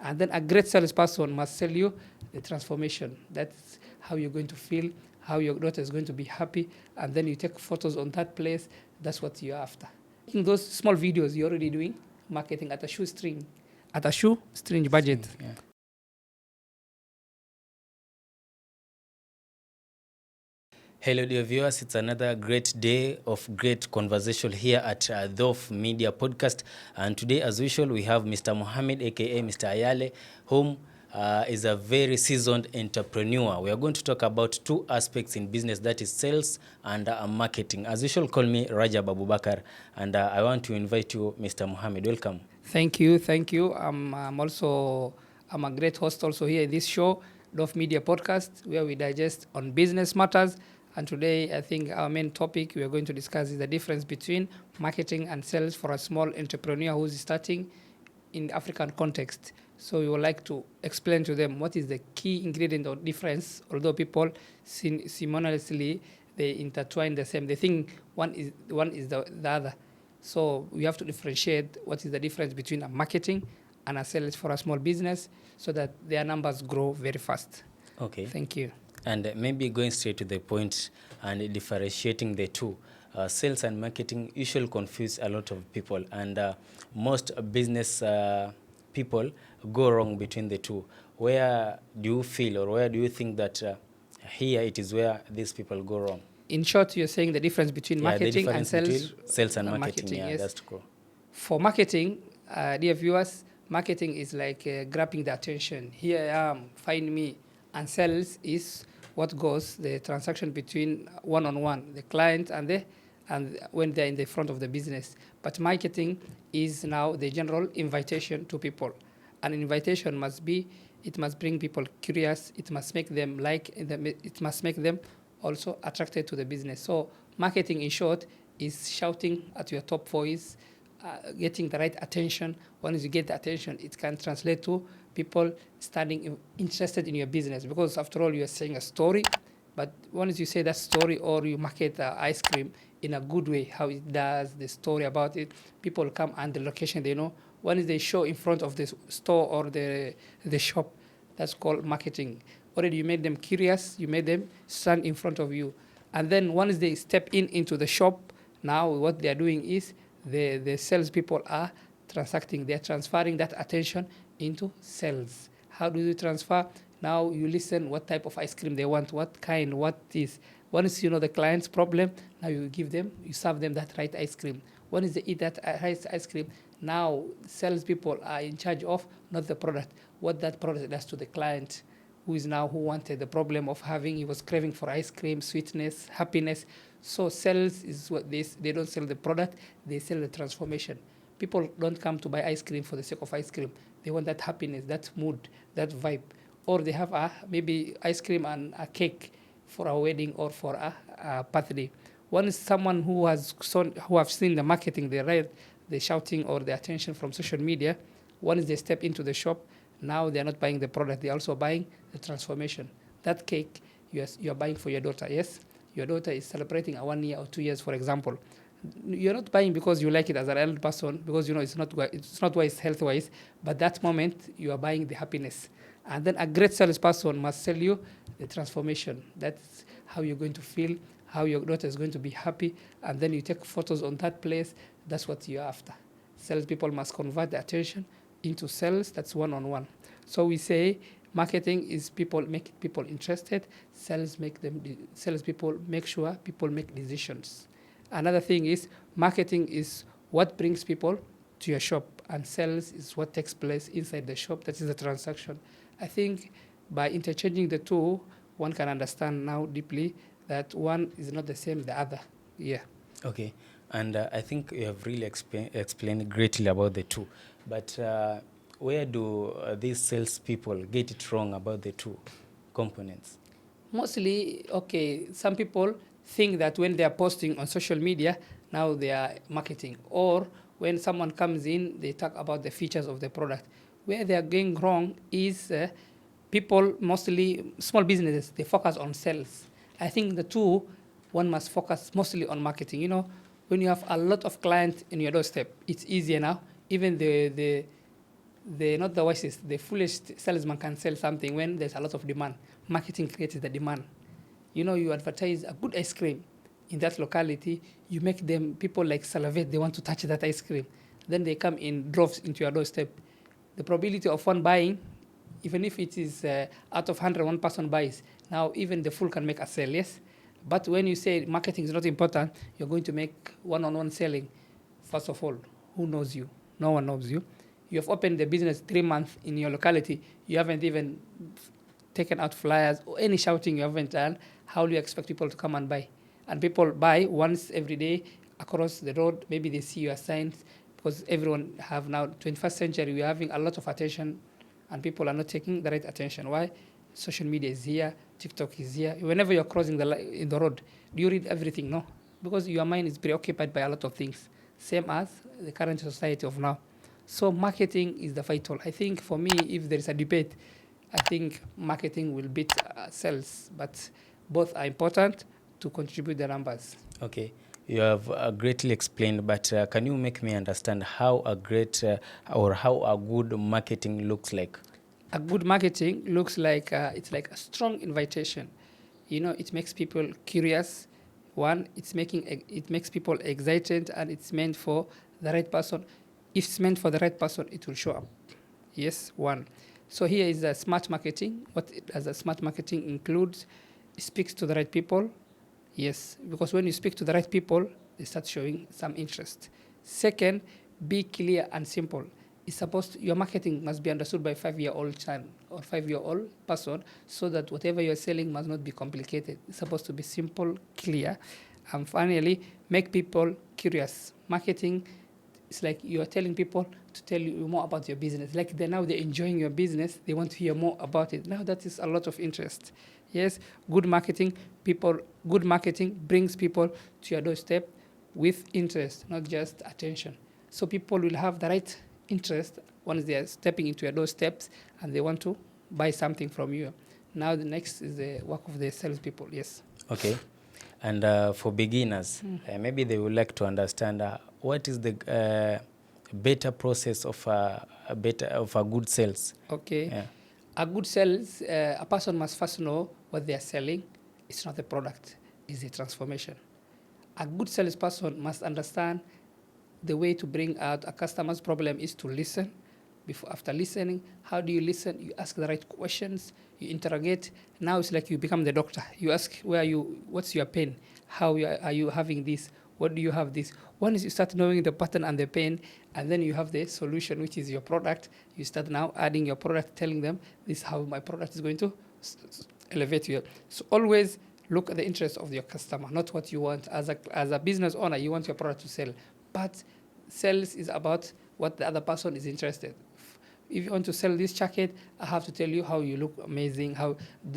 And then a great salesperson must sell you the transformation. That's how you're going to feel, how your daughter is going to be happy, and then you take photos on that place. That's what you're after. In those small videos, you're already doing marketing at a shoestring budget. Yeah. Hello, dear viewers. It's another great day of great conversation here at Dhof Media Podcast. And today, as usual, we have Mr. Mohamed A.K, Mr. Ayande, whom is a very seasoned entrepreneur. We are going to talk about two aspects in business, that is sales and marketing. As usual, call me Rajab Abubakar. And I want to invite you, Mr. Mohamed. Welcome. Thank you. I'm a great host also here in this show, Dhof Media Podcast, where we digest on business matters. And today, I think our main topic we are going to discuss is the difference between marketing and sales for a small entrepreneur who's starting in the African context. So we would like to explain to them what is the key ingredient or difference, although people simultaneously, they intertwine the same. They think one is the other. So we have to differentiate what is the difference between a marketing and a sales for a small business so that their numbers grow very fast. Okay. Thank you. And maybe going straight to the point and differentiating the two. Sales and marketing usually confuse a lot of people, and most business people go wrong between the two. Where do you feel, or where do you think that here it is where these people go wrong? In short, you're saying the difference between marketing and sales. Sales and marketing, yeah, yes. That's true. For marketing, dear viewers, marketing is like grabbing the attention. Here I am, find me. And sales is what goes, the transaction between one-on-one, the client and when they're in the front of the business. But marketing is now the general invitation to people. An invitation must bring people curious, it must make them it must make them also attracted to the business. So marketing, in short, is shouting at your top voice, getting the right attention. Once you get the attention, it can translate to people standing interested in your business, because after all, you are saying a story. But once you say that story, or you market ice cream in a good way, how it does, the story about it, people come, and the location they know. Once they show in front of the store or the shop, that's called marketing. Already you made them curious, you made them stand in front of you. And then once they step into the shop, now what they are doing is the salespeople are transacting, they're transferring that attention into sales. How do you transfer? Now you listen what type of ice cream they want, what kind, what is. Once you know the client's problem, now you serve them that right ice cream. Once they eat that ice cream, now salespeople are in charge of not the product, what that product does to the client, who wanted the problem of he was craving for ice cream, sweetness, happiness. So sales is what they don't sell the product, they sell the transformation. People don't come to buy ice cream for the sake of ice cream. They want that happiness, that mood, that vibe. Or they have maybe ice cream and a cake for a wedding or for a birthday. One is someone who have seen the marketing, the shouting or the attention from social media. Once they step into the shop, now they're not buying the product, they're also buying the transformation. That cake you're buying for your daughter, yes? Your daughter is celebrating a 1 year or 2 years, for example. You're not buying because you like it as an elder person, because it's not wise health-wise, but that moment you are buying the happiness. And then a great salesperson must sell you the transformation. That's how you're going to feel, how your daughter is going to be happy, and then you take photos on that place. That's what you're after. Salespeople must convert the attention into sales. That's one-on-one. So we say marketing is make people interested. Salespeople make sure people make decisions. Another thing is marketing is what brings people to your shop, and sales is what takes place inside the shop. That is the transaction. I think by interchanging the two, one can understand now deeply that one is not the same as the other. Yeah. Okay. And I think you have really explained greatly about the two. But where do these salespeople get it wrong about the two components? Mostly, some people think that when they are posting on social media, now they are marketing. Or when someone comes in, they talk about the features of the product. Where they are going wrong is people, mostly small businesses, they focus on sales. I think the two, one must focus mostly on marketing. When you have a lot of clients in your doorstep, it's easier now. Even the not the wisest, the foolish salesman can sell something when there's a lot of demand. Marketing creates the demand. You advertise a good ice cream in that locality, you make them, people like salivate, they want to touch that ice cream. Then they come in droves into your doorstep. The probability of one buying, even if it is out of 100, one person buys, now even the fool can make a sale, yes? But when you say marketing is not important, you're going to make one-on-one selling. First of all, who knows you? No one knows you. You have opened the business 3 months in your locality. You haven't even taken out flyers or any shouting you haven't done. How do you expect people to come and buy? And people buy once every day across the road. Maybe they see your signs, because everyone have now, 21st century, we're having a lot of attention and people are not taking the right attention. Why? Social media is here, TikTok is here. Whenever you're crossing in the road, do you read everything? No, because your mind is preoccupied by a lot of things, same as the current society of now. So marketing is the vital. I think for me, if there is a debate, I think marketing will beat sales, but both are important to contribute the numbers. Okay, you have greatly explained, but can you make me understand how a great or how a good marketing looks like? A good marketing looks like it's like a strong invitation. It makes people curious. One, it makes people excited, and it's meant for the right person. If it's meant for the right person, it will show up. Yes, one. So here is a smart marketing. What does a smart marketing includes? It speaks to the right people. Yes, because when you speak to the right people, they start showing some interest. Second, be clear and simple. Your marketing must be understood by 5-year-old child or 5-year-old person, so that whatever you're selling must not be complicated. It's supposed to be simple, clear. And finally, make people curious. Marketing is like you're telling people to tell you more about your business. Like they're enjoying your business. They want to hear more about it. Now that is a lot of interest. Yes, good marketing brings people to your doorstep with interest, not just attention. So people will have the right interest once they are stepping into your doorsteps and they want to buy something from you. Now the next is the work of the salespeople. Yes. Okay. And for beginners, maybe they would like to understand what is the better process of a good sales. Okay. Yeah. A good sales, a person must first know what they are selling. It's not a product, it's a transformation. A good salesperson must understand the way to bring out a customer's problem is to listen. After listening, how do you listen? You ask the right questions, you interrogate. Now it's like you become the doctor. You ask, what's your pain? How are you having this? What do you have this? One is you start knowing the pattern and the pain, and then you have the solution, which is your product. You start now adding your product, telling them, this is how my product is going to elevate you. So always look at the interest of your customer, not what you want. As a business owner, you want your product to sell. But sales is about what the other person is interested. If you want to sell this jacket, I have to tell you how you look amazing.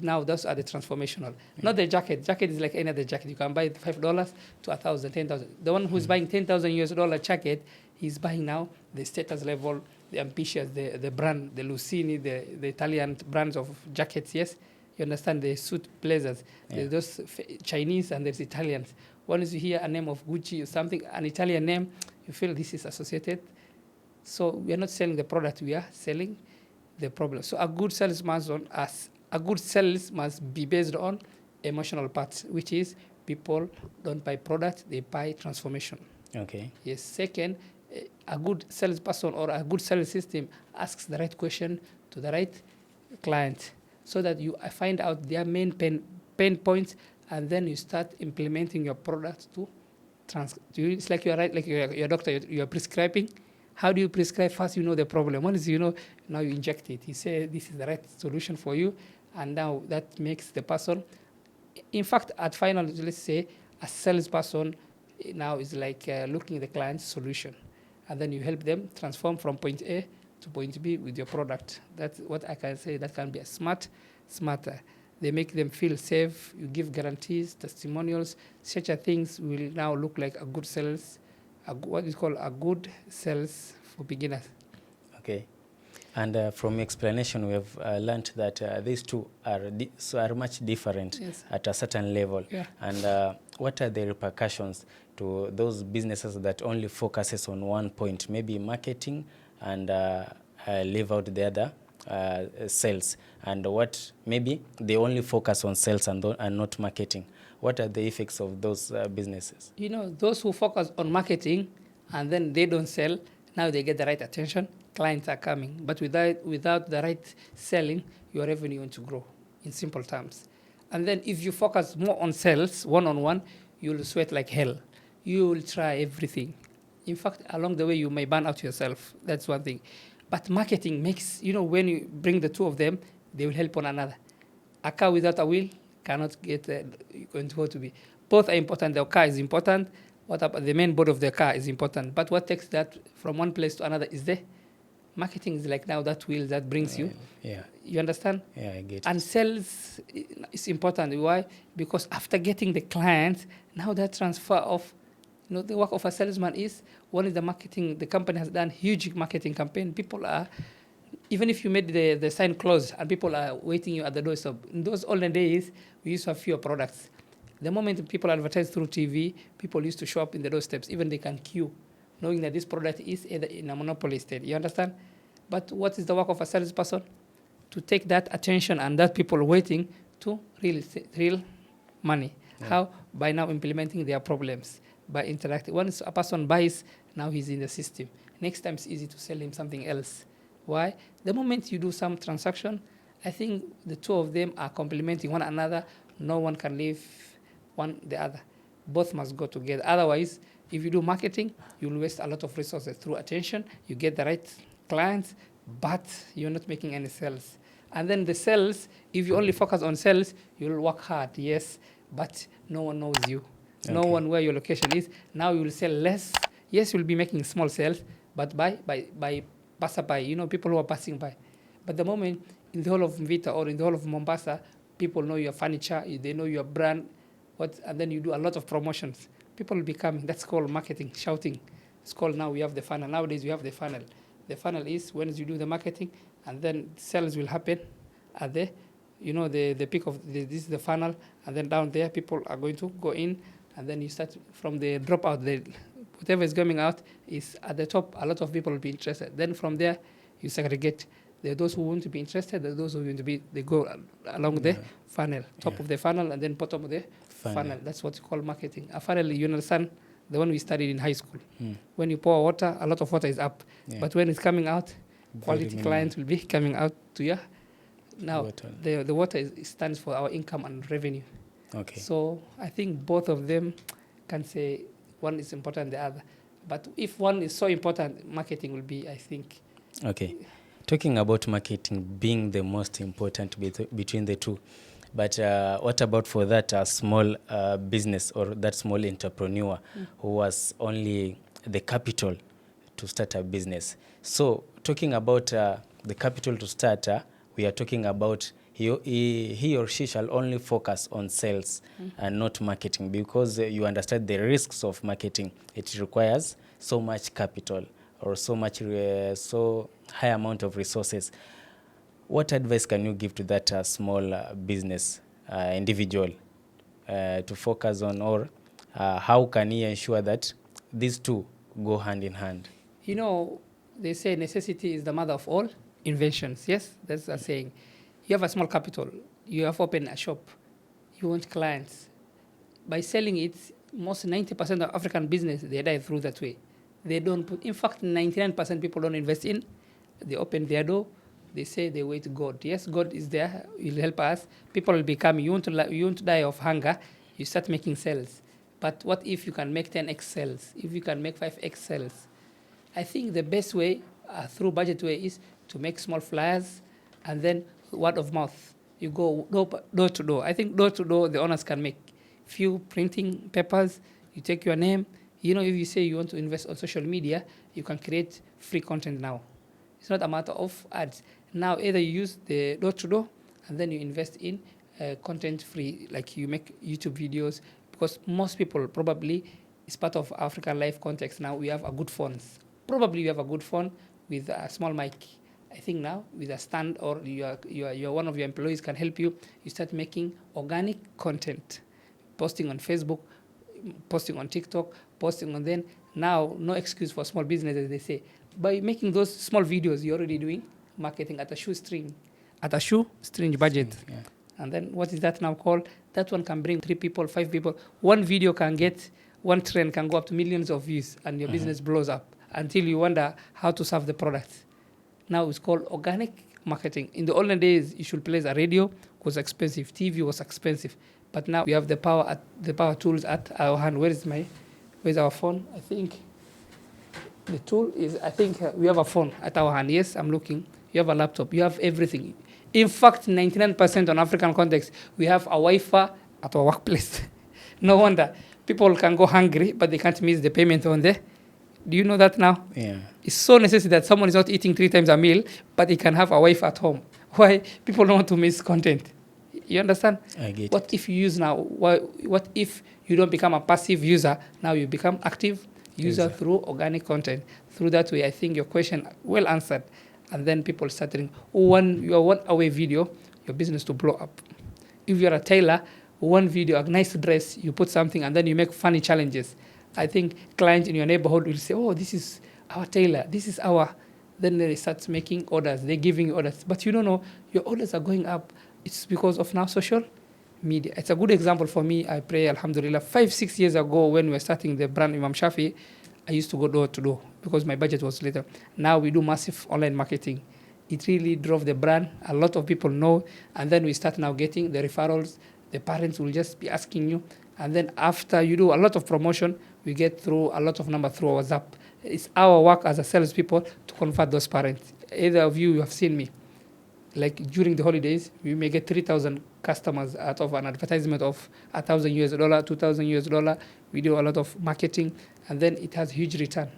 Now those are the transformational, not the jacket. Jacket is like any other jacket. You can buy $5 to $1,000, $10,000. The one who's buying $10,000 jacket, he's buying now the status level, the ambitious, the brand, the Lucini, the Italian brands of jackets. Yes, you understand the suit blazers. Yeah. There's those Chinese and there's Italians. Once you hear a name of Gucci or something, an Italian name, you feel this is associated. So we are not selling the product, we are selling the problem. So a good sales must be based on emotional parts, which is people don't buy product, they buy transformation. Okay. Yes. Second, a good salesperson or a good sales system asks the right question to the right client, so that you find out their main pain points, and then you start implementing your product to it's like you're right, like your doctor, you're prescribing. How do you prescribe? First, you know the problem. Once you know, now you inject it. You say, this is the right solution for you. And now that makes the person, in fact, at final, let's say, a salesperson now is like looking at the client's solution. And then you help them transform from point A to point B with your product. That's what I can say. That can be a smarter. They make them feel safe. You give guarantees, testimonials. Such a things will now look like a good sales. What is called a good sales for beginners. Okay. And from explanation, we have learned that these two are much different. Yes. At a certain level. Yeah. And what are the repercussions to those businesses that only focuses on one point, maybe marketing and leave out the other sales, and what maybe they only focus on sales and not marketing. What are the effects of those businesses? Those who focus on marketing and then they don't sell, now they get the right attention, clients are coming. But without the right selling, your revenue won't grow, in simple terms. And then if you focus more on sales, one-on-one, you'll sweat like hell. You will try everything. In fact, along the way, you may burn out yourself. That's one thing. But marketing makes, when you bring the two of them, they will help one another. A car without a wheel cannot get going to be. Both are important. The car is important. What about the main body of the car is important. But what takes that from one place to another is the marketing is like now that wheel that brings you. Yeah. You understand? Yeah, I get it. And sales is important. Why? Because after getting the clients, now that transfer of, the work of a salesman is, one is the marketing. The company has done huge marketing campaign. People are, even if you made the sign closed and people are waiting you at the door. So in those olden days, we used to have fewer products. The moment people advertise through TV, people used to show up in the doorsteps. Even they can queue, knowing that this product is either in a monopoly state. You understand? But what is the work of a salesperson? To take that attention and that people waiting to real money. Yeah. How? By now implementing their problems, by interacting. Once a person buys, now he's in the system. Next time it's easy to sell him something else. Why? The moment you do some transaction, I think the two of them are complementing one another. No one can leave the other. Both must go together. Otherwise, if you do marketing, you'll waste a lot of resources through attention. You get the right clients, but you're not making any sales. And then the sales, if you only focus on sales, you'll work hard, yes, but no one knows you. Okay. No one where your location is. Now you'll sell less. Yes, you'll be making small sales, but by passerby, people who are passing by. But the moment in the whole of Mvita or in the whole of Mombasa, people know your furniture, they know your brand, and then you do a lot of promotions. People will be coming. That's called marketing, shouting. It's called now we have the funnel. Nowadays we have the funnel. The funnel is when you do the marketing, and then sales will happen at the peak of this is the funnel, and then down there people are going to go in, and then you start from the dropout. Whatever is coming out is at the top. A lot of people will be interested. Then from there, you segregate. There are those who want to be interested. There are those who want to be. They go along the funnel, top of the funnel, and then bottom of the funnel. That's what you call marketing. A funnel, you understand, the one we studied in high school. When you pour water, a lot of water is up. Yeah. But when it's coming out, quality clients will be coming out to you. Now, the water stands for our income and revenue. Okay. So I think both of them can say one is important than the other. But if one is so important, marketing will be, I think. Okay. Talking about marketing being the most important between the two, but what about for that small business or that small entrepreneur who has only the capital to start a business? So talking about the capital to start, we are talking about he or she shall only focus on sales and not marketing, because you understand the risks of marketing. It requires so much capital or so high amount of resources. What advice can you give to that small business individual to focus on, or how can he ensure that these two go hand in hand? They say necessity is the mother of all inventions. Yes, that's a saying. You have a small capital. You have opened a shop. You want clients. By selling it, most 90% of African business, they die through that way. They don't put, in fact, 99% people don't invest in. They open their door. They say they wait God. Yes, God is there. He'll help us. People will be coming. You want to die of hunger, you start making sales. But what if you can make 10x sales? If you can make 5x sales? I think the best way, through budget way, is to make small flyers and then word of mouth. You go door to door. I think door to door, the owners can make few printing papers. You take your name. If you say you want to invest on social media, you can create free content now. It's not a matter of ads. Now, either you use the door-to-door, and then you invest in content free, like you make YouTube videos, because most people probably, it's part of African life context now, we have a good phones. Probably you have a good phone with a small mic. I think now, with a stand, or one of your employees can help you, you start making organic content, posting on Facebook, posting on TikTok, posting on then. Now, no excuse for small businesses. They say, by making those small videos, you're already doing marketing at a shoestring budget. Yeah. And then what is that now called? That one can bring 3 people, 5 people. One video can get, one trend can go up to millions of views, and your business blows up until you wonder how to serve the product. Now it's called organic marketing. In the olden days, you should place a radio, was expensive. TV was expensive. But now we have the power tools at our hand. Where's our phone? I think the tool is, we have a phone at our hand. Yes, I'm looking. You have a laptop. You have everything. In fact, 99% on African context, we have a Wi-Fi at our workplace. No wonder. People can go hungry, but they can't miss the payment on there. Do you know that now? Yeah. It's so necessary that someone is not eating 3 times a meal, but he can have a Wi-Fi at home. Why? People don't want to miss content. You understand? I get What if you use now? What if you don't become a passive user? Now you become active user through organic content. Through that way, I think your question well answered. And then people starting your one away video, your business to blow up. If you're a tailor, one video, a nice dress, you put something, and then you make funny challenges. I think clients in your neighborhood will say, oh, this is our tailor. This is our... Then they start making orders. They're giving you orders. But you don't know, your orders are going up. It's because of now social media. It's a good example for me. I pray, alhamdulillah. 5-6 years ago, when we were starting the brand Imam Shafi, I used to go door to door because my budget was little. Now we do massive online marketing. It really drove the brand. A lot of people know. And then we start now getting the referrals. The parents will just be asking you. And then after you do a lot of promotion, we get through a lot of numbers through WhatsApp. It's our work as a salespeople to convert those parents. Either of you have seen me. Like during the holidays, we may get 3,000 customers out of an advertisement of $1,000 US, $2,000 US. We do a lot of marketing, and then it has huge return.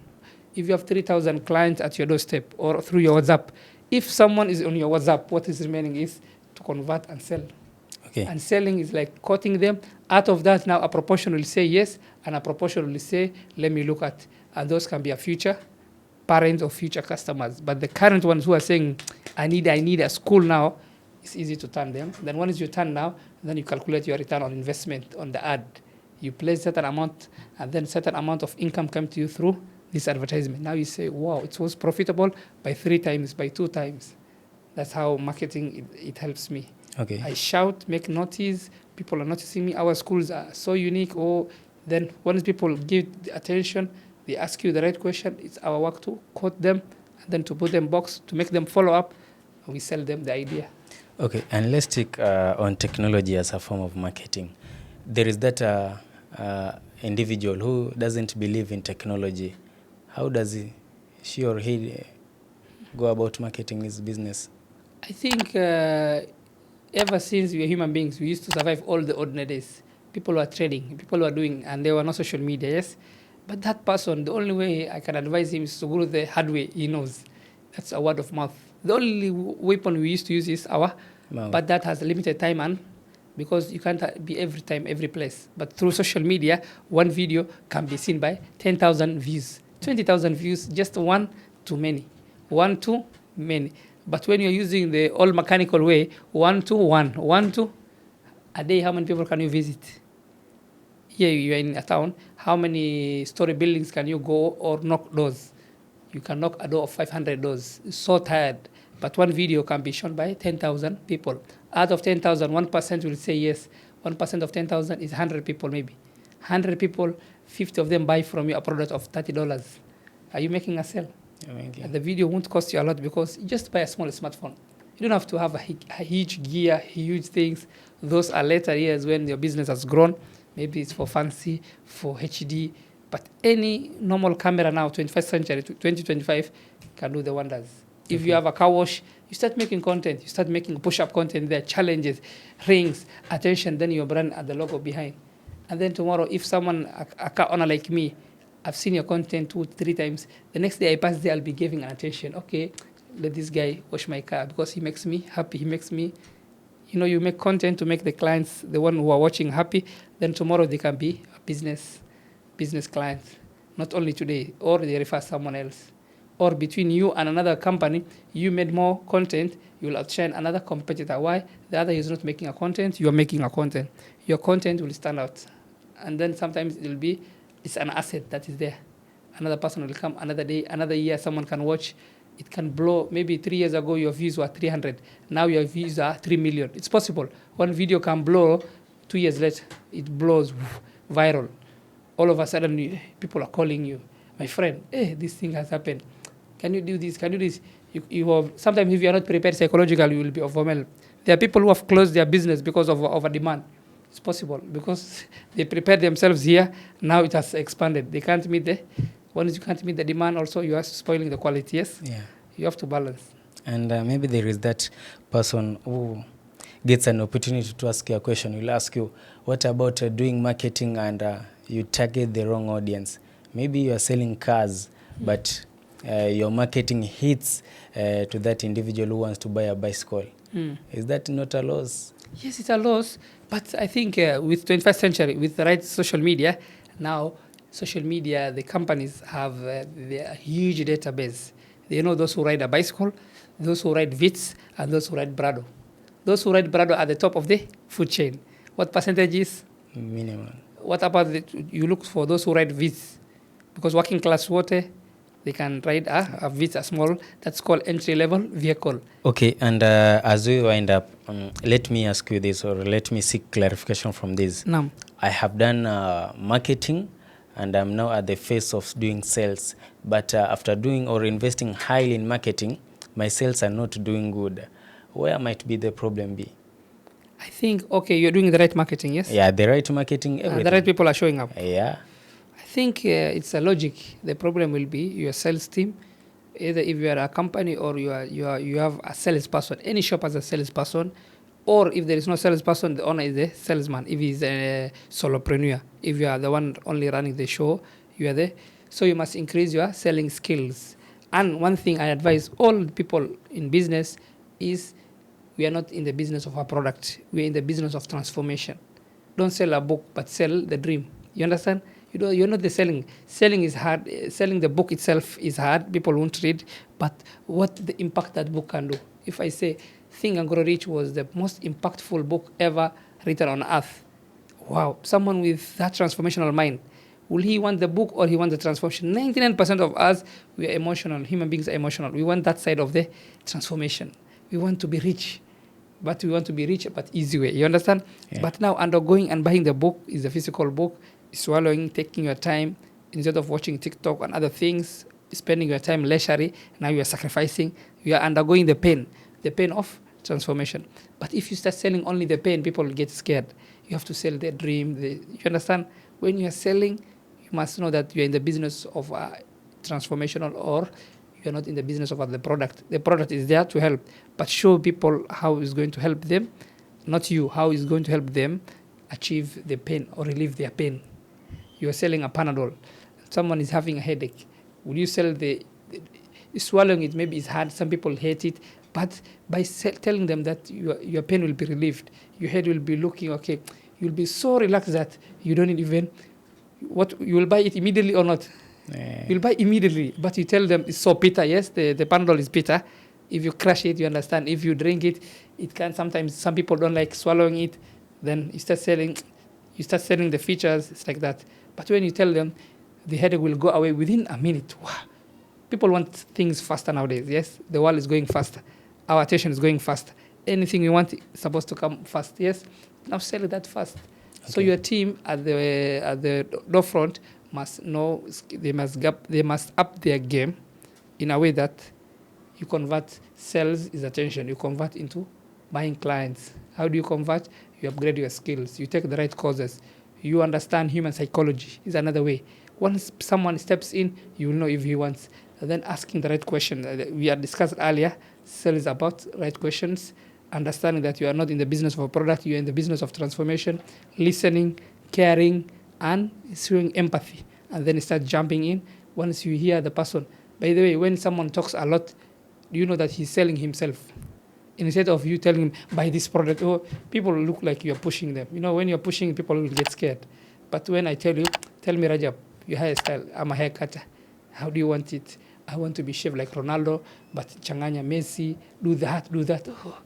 If you have 3,000 clients at your doorstep or through your WhatsApp, if someone is on your WhatsApp, what is remaining is to convert and sell. Okay. And selling is like quoting them. Out of that, now a proportion will say yes, and a proportion will say, let me look at. And those can be a future parents or future customers. But the current ones who are saying, I need a school now, it's easy to turn them. Then once you turn now, then you calculate your return on investment on the ad. You place certain amount, and then certain amount of income come to you through this advertisement. Now you say, wow, it was profitable by 3 times, by 2 times. That's how marketing, it helps me. Okay. I shout, make notice, people are noticing me. Our schools are so unique. Then once people give attention, they ask you the right question. It's our work to quote them, and then to put them box, to make them follow up, and we sell them the idea. Okay, and let's take on technology as a form of marketing. There is that individual who doesn't believe in technology. How does she or he go about marketing his business? I think ever since we are human beings, we used to survive all the ordinary days. People were trading, people were doing, and there were no social media, yes? But that person, the only way I can advise him is to go the hard way he knows. That's a word of mouth. The only weapon we used to use is our mouth. But that has a limited time, and because you can't be every time, every place. But through social media, one video can be seen by 10,000 views, 20,000 views, just one too many. One too many. But when you're using the all mechanical way, 1 to 1 to a day, how many people can you visit? Here you are in a town, how many story buildings can you go or knock doors? You can knock a door of 500 doors. It's so tired. But one video can be shown by 10,000 people. Out of 10,000, 1% will say yes. 1% of 10,000 is 100 people maybe. 100 people, 50 of them buy from you a product of $30. Are you making a sale? And the video won't cost you a lot because you just buy a small smartphone. You don't have to have a huge gear, huge things. Those are later years when your business has grown. Maybe it's for fancy, for HD. But any normal camera now, 21st century, 2025, can do the wonders. If you have a car wash, you start making content. You start making push-up content there, challenges, rings, attention, then your brand and the logo behind. And then tomorrow, if someone, a car owner like me, I've seen your content 2-3 times, the next day I pass there, I'll be giving an attention. Okay, let this guy wash my car because he makes me happy. He makes me, you make content to make the clients, the one who are watching, happy. Then tomorrow they can be a business client. Not only today, or they refer someone else. Or between you and another company, you made more content, you will outshine another competitor. Why? The other is not making a content, you are making a content. Your content will stand out. And then sometimes it's an asset that is there. another person will come, another day, another year, someone can watch. It can blow. Maybe 3 years ago, your views were 300. Now your views are 3 million. It's possible. One video can blow. 2 years later, it blows viral. All of a sudden, people are calling you. My friend, hey, this thing has happened. Can you do this? Can you do this? You have, sometimes if you are not prepared psychologically, you will be overwhelmed. There are people who have closed their business because of over demand. It's possible because they prepared themselves here. Now it has expanded. They can't meet the, once you can't meet the demand, also you are spoiling the quality. Yes. Yeah. You have to balance. And maybe there is that person who gets an opportunity to ask you a question. Will ask you, what about doing marketing and you target the wrong audience? Maybe you are selling cars, but your marketing hits to that individual who wants to buy a bicycle. Is that not a loss? Yes, it's a loss. But I think with 21st century, with the right social media, now social media, the companies have their huge database. They know those who ride a bicycle, those who ride Vitz, and those who ride Brado. Those who ride Brado are at the top of the food chain. What percentage is? Minimal. What about you look for those who ride Vitz? Because working class water, they can ride a Vitz, a small, that's called entry-level vehicle. Okay, and as we wind up, let me ask you this, or let me seek clarification from this. No. I have done marketing, and I'm now at the phase of doing sales. But after doing or investing highly in marketing, my sales are not doing good. Where might be the problem be? I think, okay, you're doing the right marketing, yes? Yeah, the right marketing, everything. The right people are showing up. Yeah. I think it's a logic. The problem will be your sales team. Either if you are a company or you have a salesperson. Any shop has a salesperson. Or if there is no salesperson, the owner is the salesman. If he's a solopreneur, if you are the one only running the show, you are there. So you must increase your selling skills. And one thing I advise all people in business is we are not in the business of a product. We are in the business of transformation. Don't sell a book, but sell the dream. You understand? You're not the selling. Selling is hard. Selling the book itself is hard. People won't read. But what the impact that book can do? If I say Think and Grow Rich was the most impactful book ever written on earth. Wow. Someone with that transformational mind. Will he want the book or he want the transformation? 99% of us, we are emotional. Human beings are emotional. We want that side of the transformation. We want to be rich. But we want to be rich but easy way. You understand? Yeah. But now undergoing and buying the book is a physical book. Swallowing, taking your time, instead of watching TikTok and other things, spending your time leisurely, now you are sacrificing. You are undergoing the pain of transformation. But if you start selling only the pain, people get scared. You have to sell their dream. You understand? When you are selling, you must know that you are in the business of transformational, or you are not in the business of the product. The product is there to help, but show people how it's going to help them, not you, how it's going to help them achieve the pain or relieve their pain. You are selling a Panadol. Someone is having a headache. Will you sell swallowing it? Maybe it's hard. Some people hate it. But by telling them that your pain will be relieved, your head will be looking okay, you'll be so relaxed that you don't even, you will buy it immediately or not? You'll buy immediately. But you tell them it's so bitter. Yes, the Panadol is bitter. If you crush it, you understand. If you drink it, it can sometimes, some people don't like swallowing it. Then you start selling the features. It's like that. But when you tell them, the headache will go away within a minute. Wow. People want things faster nowadays. Yes, the world is going faster. Our attention is going faster. Anything we want is supposed to come fast. Yes, now sell that fast. Okay. So your team at the door front must know, they must up their game in a way that you convert sales is attention. You convert into buying clients. How do you convert? You upgrade your skills. You take the right courses. You understand human psychology is another way. Once someone steps in, you will know if he wants. And then asking the right question. We had discussed earlier, sales is about right questions, understanding that you are not in the business of a product, you are in the business of transformation, listening, caring, and showing empathy. And then start jumping in once you hear the person. By the way, when someone talks a lot, you know that he's selling himself. Instead of you telling him, buy this product, people look like you're pushing them. You know, when you're pushing, people will get scared. But when I tell you, tell me, Rajab, your hairstyle, I'm a hair cutter. How do you want it? I want to be shaved like Ronaldo, but changanya Messi, do that. Oh.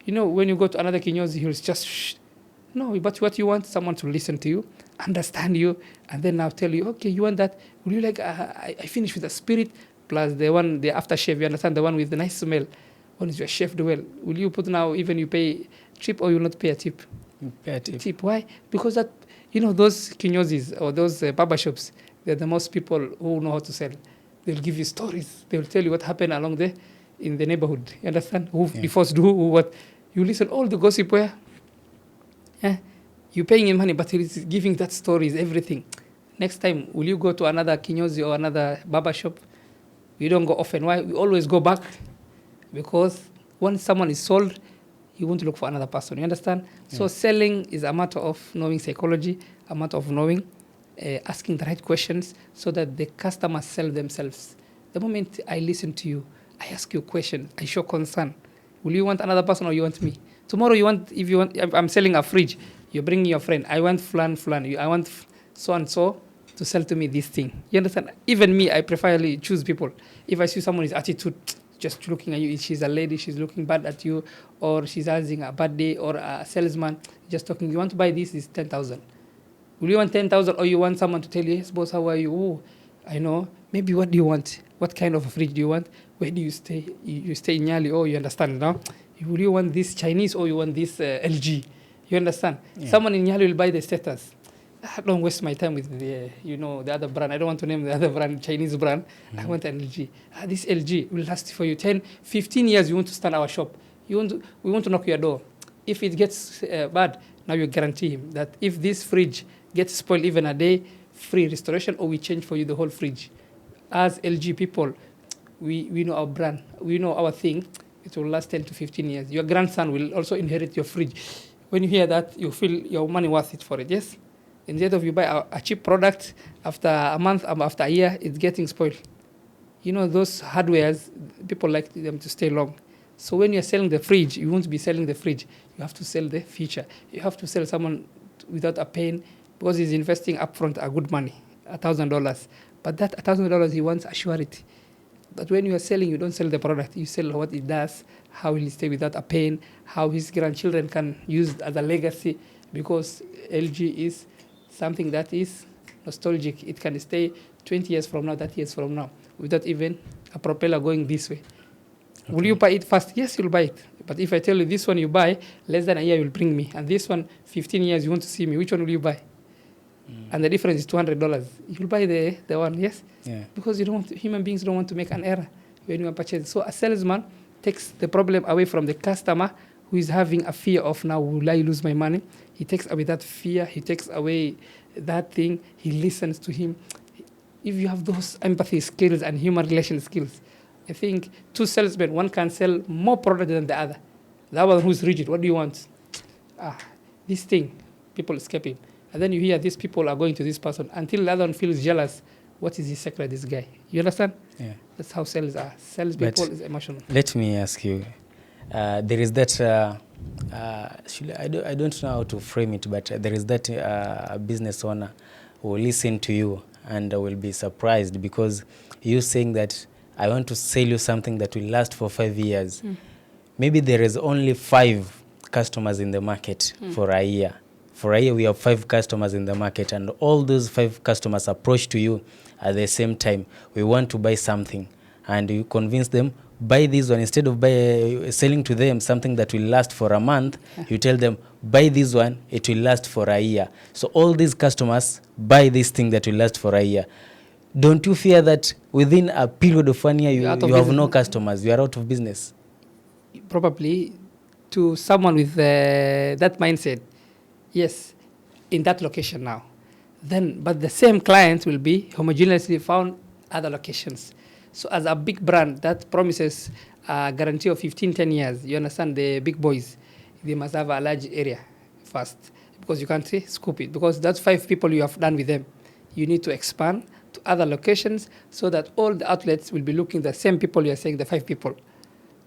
You know, when you go to another kinyozi, he'll just, No, but what you want, someone to listen to you, understand you, and then now tell you, okay, you want that? Will you like, I finish with the spirit plus the aftershave, you understand, the one with the nice smell. One is your chef well. Will you put now, even you pay tip or you will not pay a tip? Pay a tip. Why? Because that, those kinyozis or those barber shops, they're the most people who know how to sell. They'll give you stories. They'll tell you what happened along there in the neighborhood. You understand? Who before do, who what. You listen all the gossip where you're paying him money, but he's giving that stories, everything. Next time, will you go to another kinyozi or another barber shop? We don't go often. Why? We always go back. Because once someone is sold, you want to look for another person. You understand? Yeah. So selling is a matter of knowing psychology, a matter of knowing, asking the right questions so that the customers sell themselves. The moment I listen to you, I ask you a question, I show concern. Will you want another person or you want me? Tomorrow if I'm selling a fridge, you bring your friend. I want flan. I want so and so to sell to me this thing. You understand? Even me, I preferably choose people. If I see someone's attitude, just looking at you, if she's a lady, she's looking bad at you, or she's having a bad day, or a salesman just talking, you want to buy this, is 10,000. Will you want 10,000, or you want someone to tell you, yes, boss, how are you? Oh, I know. Maybe what do you want? What kind of a fridge do you want? Where do you stay? You stay in Nyali. Oh, you understand now? Will you want this Chinese or you want this LG? You understand? Yeah. Someone in Nyali will buy the status. Don't waste my time with the other brand. I don't want to name the other brand, Chinese brand. Mm-hmm. I want an LG. This LG will last for you 10, 15 years. You want to stand our shop. We want to knock your door. If it gets bad, now you guarantee him that if this fridge gets spoiled even a day, free restoration, or we change for you the whole fridge. As LG people, we know our brand. We know our thing. It will last 10 to 15 years. Your grandson will also inherit your fridge. When you hear that, you feel your money worth it for it, yes? Instead of you buy a cheap product, after a month, after a year, it's getting spoiled. Those hardwares, people like them to stay long. So when you're selling the fridge, you won't be selling the fridge. You have to sell the feature. You have to sell someone without a pain because he's investing upfront a good money, $1,000. But that $1,000, he wants a surety. But when you are selling, you don't sell the product. You sell what it does, how he'll stay without a pain, how his grandchildren can use it as a legacy, because LG is something that is nostalgic. It can stay 20 years from now, 30 years from now, without even a propeller going this way. Okay. Will you buy it fast? Yes, you'll buy it. But if I tell you this one you buy, less than a year you'll bring me. And this one, 15 years you want to see me, which one will you buy? And the difference is $200. You'll buy the one, yes? Yeah. Because human beings don't want to make an error when you are purchasing. So a salesman takes the problem away from the customer who is having a fear of, now will I lose my money? He takes away that fear. He takes away that thing. He listens to him. If you have those empathy skills and human relation skills, I think two salesmen, one can sell more product than the other. The other one who's rigid, what do you want? This thing, people escape him. And then you hear these people are going to this person until the other one feels jealous. What is his secret, this guy? You understand? Yeah. That's how sales are. Sales people is emotional. Let me ask you, there is that, I don't know how to frame it, but there is that business owner who will listen to you and will be surprised because you saying that I want to sell you something that will last for 5 years. Maybe there is only 5 customers in the market for a year. For a year, we have 5 customers in the market, and all those 5 customers approach to you at the same time. We want to buy something, and you convince them, buy this one. Instead of selling to them something that will last for a month, you tell them, buy this one, it will last for a year. So all these customers buy this thing that will last for a year. Don't you fear that within a period of 1 year, you have no customers, you are out of business? Probably to someone with that mindset, yes, in that location now. But the same clients will be homogeneously found other locations. So as a big brand that promises a guarantee of 10 years, you understand, the big boys, they must have a large area first because you can't scoop it. Because that's 5 people you have done with them. You need to expand to other locations so that all the outlets will be looking the same people you are saying, the 5 people.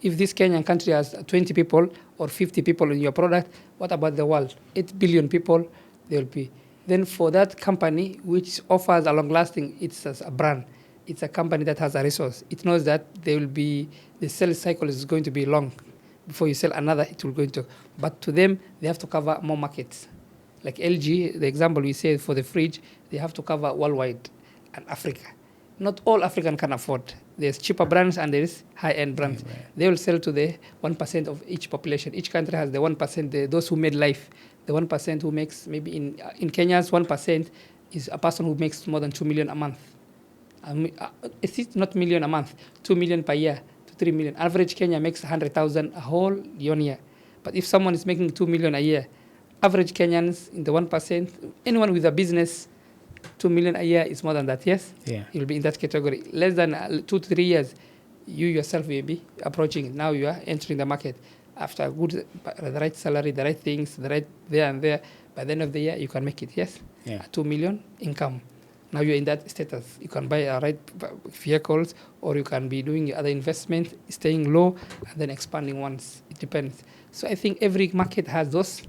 If this Kenyan country has 20 people or 50 people in your product, what about the world? 8 billion people, there will be. Then for that company, which offers a long-lasting, it's as a brand. It's a company that has a resource. It knows that the sales cycle is going to be long. Before you sell another, it will go into. But to them, they have to cover more markets. Like LG, the example we say for the fridge, they have to cover worldwide and Africa. Not all African can afford. There's cheaper brands and there's high-end brands. Right. They will sell to the 1% of each population. Each country has the 1%, those who made life. The 1% who makes, maybe in Kenya's 1% is a person who makes more than 2 million a month. It's not million a month, 2 million per year to 3 million. Average Kenya makes 100,000 a whole year. But if someone is making 2 million a year, average Kenyans in the 1%, anyone with a business, 2 million a year is more than that, yes? Yeah. You'll be in that category. Less than 2 to 3 years, you yourself will be approaching it. Now you are entering the market after the right salary, the right things, the right there and there. By the end of the year, you can make it, yes? Yeah. 2 million income. Now you're in that status. You can buy a right vehicles, or you can be doing other investment, staying low, and then expanding once. It depends. So I think every market has those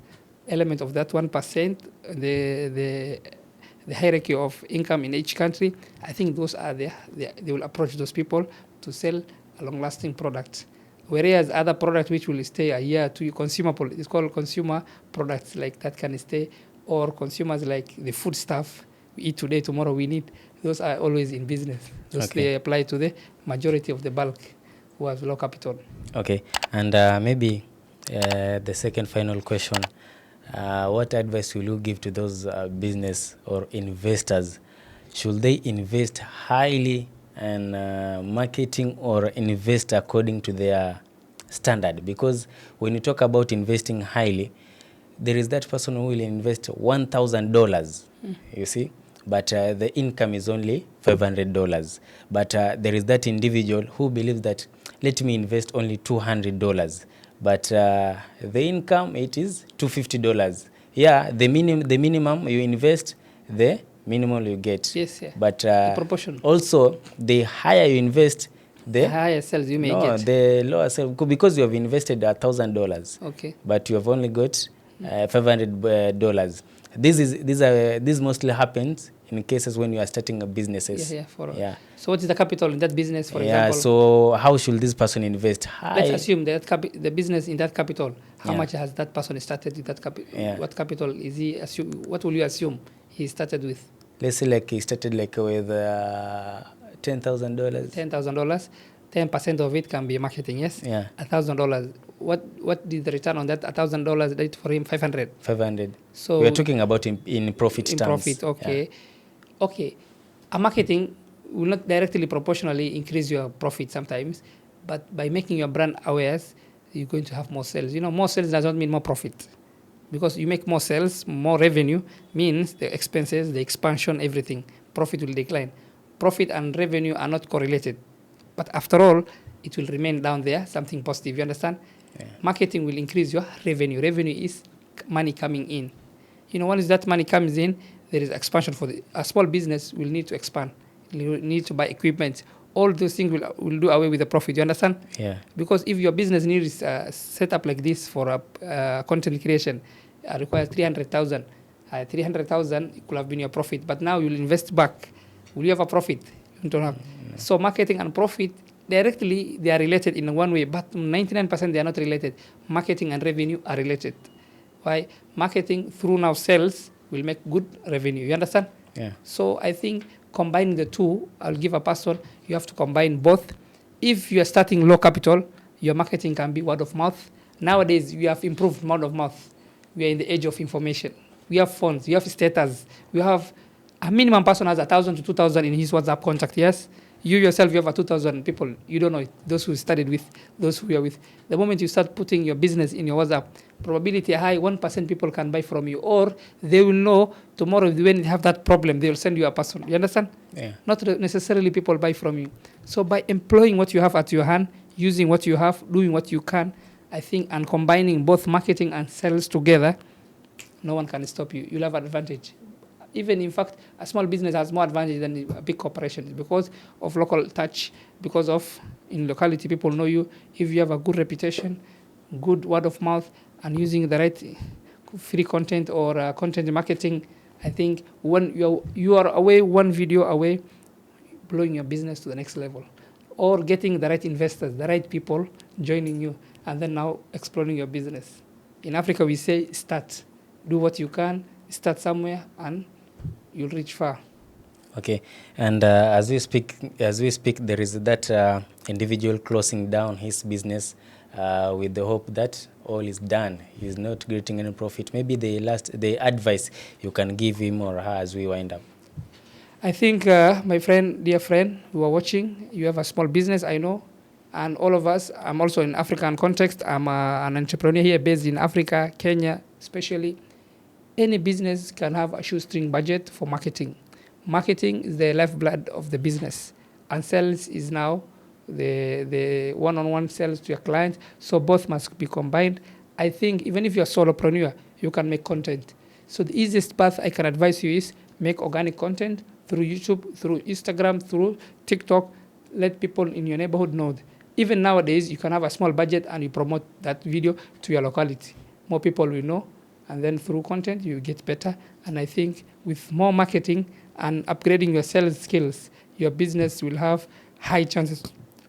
elements of that 1%, the hierarchy of income in each country. I think those are they will approach those people to sell a long-lasting product. Whereas other products which will stay a year to consumer, it's called consumer products, like that can stay, or consumers like the food stuff we eat today, tomorrow we need. Those are always in business. Those they apply to the majority of the bulk who has low capital. Okay, and maybe the second final question. What advice will you give to those business or investors? Should they invest highly in marketing or invest according to their standard? Because when you talk about investing highly, there is that person who will invest $1,000, you see, but the income is only $500. But there is that individual who believes that, let me invest only $200. But the income, it is $250. Yeah, the minimum you invest, the minimum you get. Yes, yeah. But the proportion. also, the higher you invest, the higher sales you may get. The lower sales, because you have invested $1,000. Okay. But you have only got $500. This mostly happens in cases when you are starting a businesses. Yeah. So what is the capital in that business, for example? Yeah, so how should this person invest? Let's assume that the business in that capital, how Yeah. much has that person started with that capital? Yeah. What capital is he assume? What will you assume he started with? Let's say like he started like with $10,000. $10,000. 10% of it can be marketing, yes? Yeah. $1,000. What did the return on that $1,000 did for him? 500. 500. So we are talking about in profit in terms. profit, okay. Yeah. Okay. A marketing will not directly proportionally increase your profit sometimes, but by making your brand aware, you're going to have more sales. You know, more sales does not mean more profit. Because you make more sales, more revenue means the expenses, the expansion, everything. Profit will decline. Profit and revenue are not correlated. But after all, it will remain down there, something positive. You understand? Yeah. Marketing will increase your revenue. Revenue is money coming in. You know, once that money comes in, there is expansion for a small business will need to expand. You need to buy equipment. All those things will do away with the profit. You understand? Yeah. Because if your business needs set up like this for a content creation, requires 300,000. 300,000 could have been your profit, but now you'll invest back. Will you have a profit? You don't have. So marketing and profit directly they are related in one way, but 99% they are not related. Marketing and revenue are related. Why? Marketing through now sales will make good revenue. You understand? Yeah. So I think combining the two, I'll give a person, you have to combine both. If you are starting low capital, your marketing can be word of mouth. Nowadays, we have improved word of mouth. We are in the age of information. We have phones, we have status, we have a minimum person has 1,000 to 2,000 in his WhatsApp contact, yes? You yourself, you have 2,000 people. You don't know it. Those who studied with, those who are with. The moment you start putting your business in your WhatsApp, probability high, 1% people can buy from you. Or they will know tomorrow when they have that problem, they will send you a person. You understand? Yeah. Not necessarily people buy from you. So by employing what you have at your hand, using what you have, doing what you can, I think, and combining both marketing and sales together, no one can stop you. You'll have an advantage. Even, in fact, a small business has more advantage than a big corporation because of local touch, because of in locality, people know you. If you have a good reputation, good word of mouth, and using the right free content or content marketing, I think when you are away, one video away, blowing your business to the next level. Or getting the right investors, the right people joining you, and then now exploring your business. In Africa, we say start. Do what you can, Start somewhere and you'll reach far. Okay, and as we speak, there is that individual closing down his business with the hope that all is done. He's not getting any profit. Maybe the advice you can give him or her as we wind up. I think, my friend, dear friend, who are watching, you have a small business, I know, and all of us. I'm also in African context. I'm an entrepreneur here based in Africa, Kenya, especially. Any business can have a shoestring budget for marketing. Marketing is the lifeblood of the business, and sales is now the one-on-one sales to your client. So both must be combined. I think even if you're a solopreneur, you can make content. So the easiest path I can advise you is make organic content through YouTube, through Instagram, through TikTok. Let people in your neighborhood know. Even nowadays, you can have a small budget and you promote that video to your locality. More people will know, and then through content, you get better. And I think with more marketing and upgrading your sales skills, your business will have high chances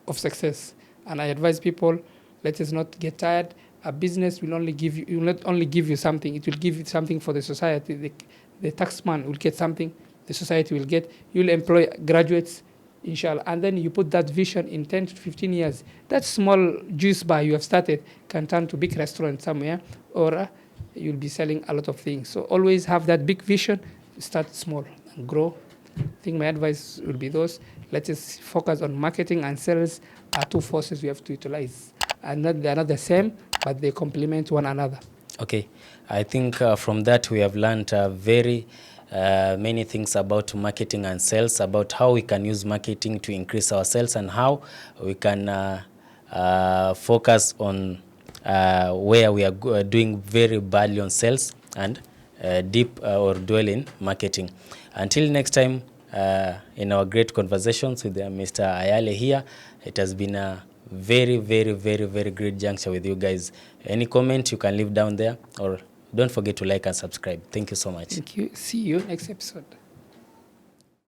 of success. And I advise people, let us not get tired. A business will not only give you something, it will give you something for the society. The taxman will get something, the society will get. You'll employ graduates, inshallah. And then you put that vision in 10 to 15 years. That small juice bar you have started can turn to big restaurant somewhere, or you'll be selling a lot of things. So always have that big vision, start small and grow. I think my advice would be those. Let us focus on marketing and sales are two forces we have to utilize. And they're not the same, but they complement one another. Okay, I think from that we have learned very many things about marketing and sales, about how we can use marketing to increase our sales and how we can focus on where we are doing very badly on sales and deep or dwell in marketing. Until next time, in our great conversations with Mr. Ayale here, it has been a very, very, very, very great juncture with you guys. Any comment you can leave down there, or don't forget to like and subscribe. Thank you so much. Thank you. See you next episode.